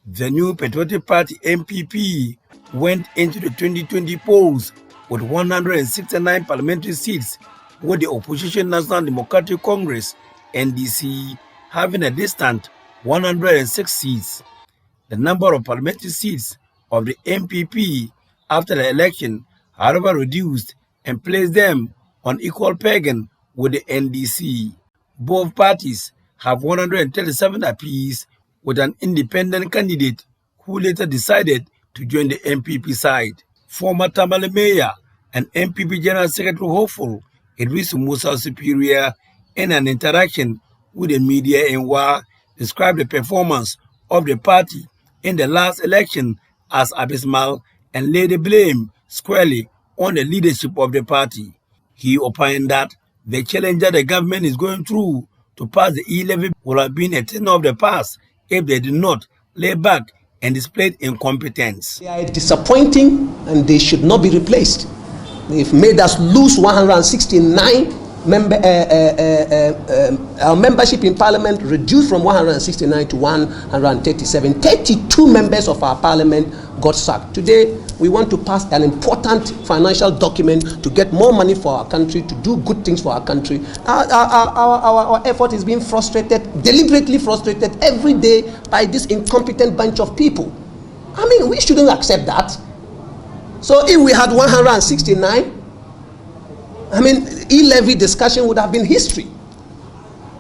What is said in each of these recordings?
The new Patriotic Party NPP went into the 2020 polls with 169 parliamentary seats, with the opposition National Democratic Congress (NDC) having a distant 106 seats. The number of parliamentary seats of the NPP after the election, however, reduced and placed them on equal pegging with the NDC. Both parties have 137 apiece, with an independent candidate who later decided to join the NPP side. Former Tamale Mayor and NPP General Secretary hopeful Idris Musa Superior, in an interaction with the media in Wa, described the performance of the party in the last election as abysmal and laid the blame squarely on the leadership of the party. He opined that the challenge that the government is going through to pass the e-levy would have been a thing of the past if they did not lay back and displayed incompetence. They are disappointing and they should not be replaced. They've made us lose 169 our membership in parliament reduced from 169 to 137. 32 members of our parliament got sacked. Today, we want to pass an important financial document to get more money for our country, to do good things for our country. Our effort is being frustrated, deliberately frustrated every day by this incompetent bunch of people. I mean, we shouldn't accept that. So if we had 169, I mean, e-levy discussion would have been history.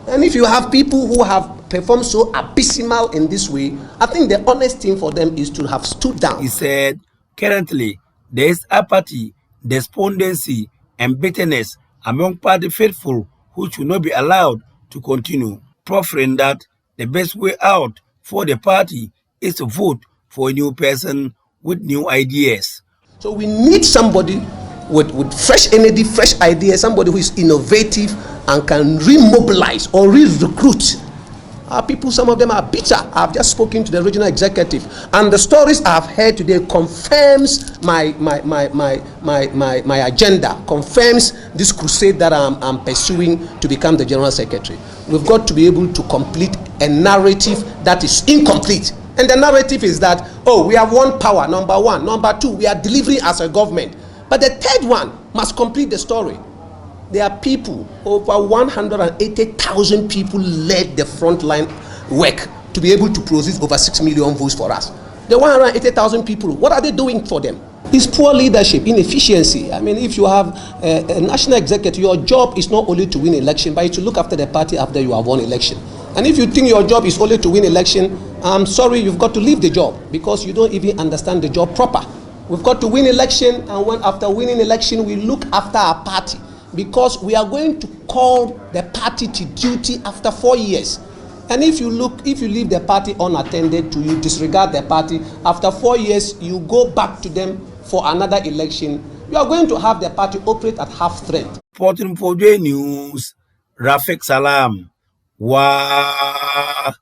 And if you have people who have performed so abysmal in this way, I think the honest thing for them is to have stood down. He said, currently, there is apathy, despondency, and bitterness among party faithful who should not be allowed to continue, proffering that the best way out for the party is to vote for a new person with new ideas. So we need somebody with fresh energy, fresh ideas, somebody who is innovative and can remobilize or re-recruit. Our people, some of them are bitter. I've just spoken to the regional executive, and the stories I've heard today confirms my agenda, confirms this crusade that I'm pursuing to become the general secretary. We've got to be able to complete a narrative that is incomplete. And the narrative is that, oh, we have one power, number one. Number two, we are delivering as a government. But the third one must complete the story. There are people, over 180,000 people led the frontline work to be able to produce over 6 million votes for us. The 180,000 people, what are they doing for them? It's poor leadership, inefficiency. I mean, if you have a national executive, your job is not only to win election, but to look after the party after you have won election. And if you think your job is only to win election, I'm sorry, you've got to leave the job because you don't even understand the job proper. We've got to win election, and after winning election, we look after our party, because we are going to call the party to duty after 4 years. And if you leave the party unattended to, you disregard the party, after 4 years, you go back to them for another election, you are going to have the party operate at half strength. Reporting for J News, Rafik Salam. Wow.